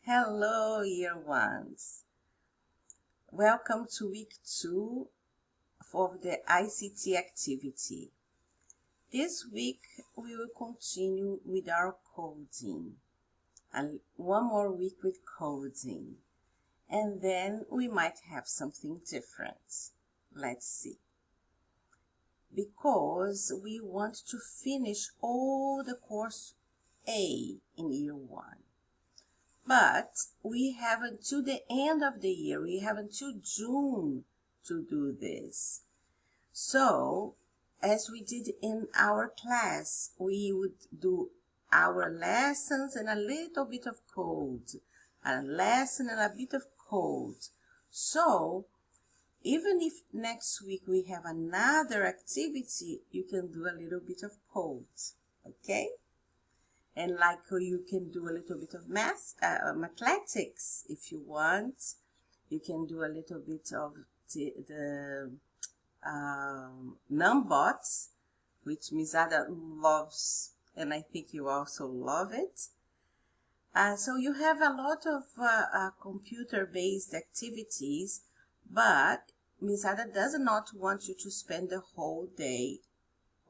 Hello, year ones. Welcome to week 2 of the ICT activity. This week, we will continue with our coding. And one more week with coding. And then we might have something different. Let's see. Because we want to finish all the course A in year 1. But we have until the end of the year, we have until June to do this. So, as we did in our class, we would do our lessons and a little bit of code. A lesson and a bit of code. So, even if next week we have another activity, you can do a little bit of code, okay? And like you can do a little bit of mathematics if you want. You can do a little bit of the numbots, which Miss Ada loves, and I think you also love it. So you have a lot of computer-based activities, but Miss Ada does not want you to spend the whole day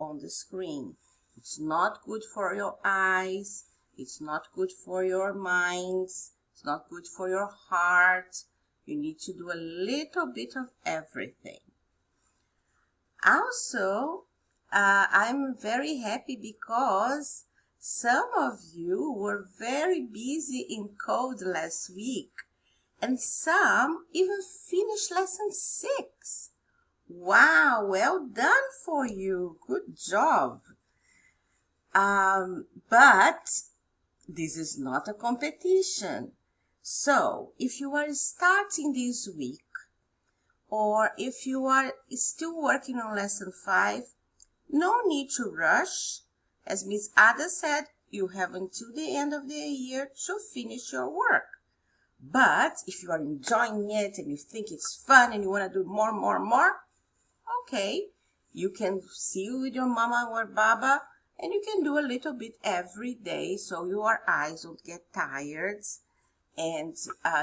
on the screen. It's not good for your eyes, it's not good for your minds, it's not good for your heart. You need to do a little bit of everything. Also, I'm very happy because some of you were very busy in code last week, and some even finished lesson 6. Wow, well done for you. Good job. But this is not a competition. So, if you are starting this week, or if you are still working on lesson 5, no need to rush. As Miss Ada said, you have until the end of the year to finish your work. But if you are enjoying it and you think it's fun and you want to do more, okay, you can see with your mama or baba, and you can do a little bit every day so your eyes don't get tired and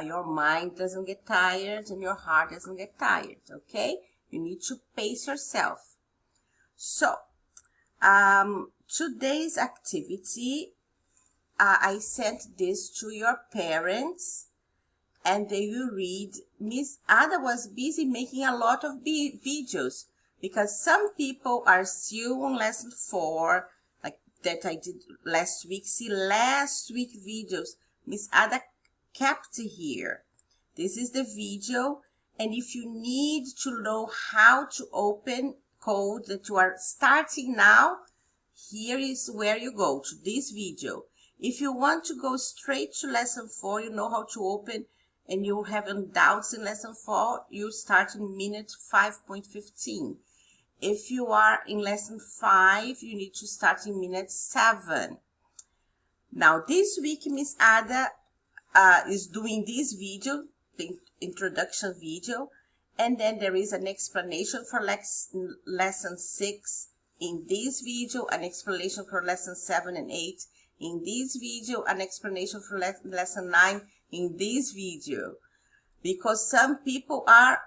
your mind doesn't get tired and your heart doesn't get tired, okay? You need to pace yourself. So, today's activity, I sent this to your parents and they will read. Miss Ada was busy making a lot of videos because some people are still on lesson 4, like that I did last week. See last week videos. Miss Ada kept here. This is the video, and if you need to know how to open code that you are starting now, here is where you go, to this video. If you want to go straight to lesson 4, you know how to open, and you haven't doubts in lesson 4, you start in minute 5.15. If you are in lesson 5, you need to start in minute 7. Now, this week, Miss Ada is doing this video, the introduction video, and then there is an explanation for lesson 6 in this video, an explanation for lesson 7 and 8 in this video, an explanation for lesson 9 in this video, because some people are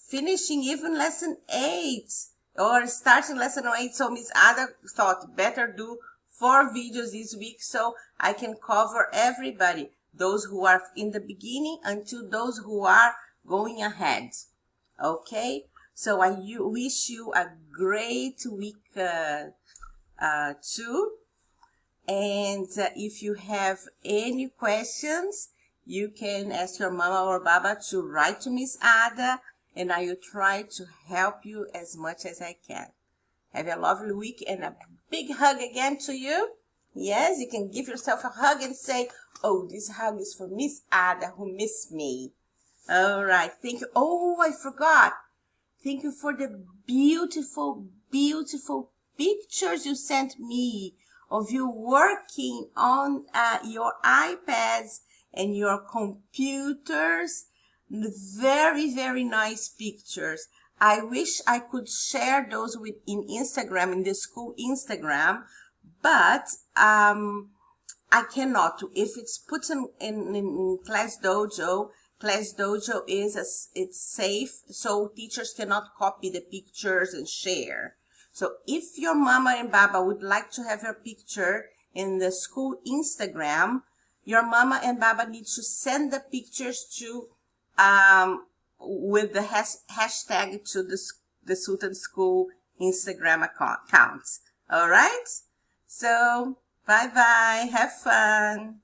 finishing even lesson 8 or starting lesson 8. So Miss Ada thought better do 4 videos this week so I can cover everybody, those who are in the beginning until those who are going ahead. Okay, so I wish you a great week 2. And if you have any questions, you can ask your mama or baba to write to Miss Ada, and I will try to help you as much as I can. Have a lovely week and a big hug again to you. Yes, you can give yourself a hug and say, oh, this hug is for Miss Ada who missed me. All right, thank you. Oh, I forgot. Thank you for the beautiful, beautiful pictures you sent me of you working on your iPads and your computers. Very, very nice pictures. I wish I could share those in Instagram, in the school Instagram, but I cannot. If it's put in Class Dojo it's safe, so teachers cannot copy the pictures and share. So if your mama and baba would like to have your picture in the school Instagram, your mama and baba need to send the pictures to with the hashtag to the Sultan School Instagram account. All right? So bye bye. Have fun.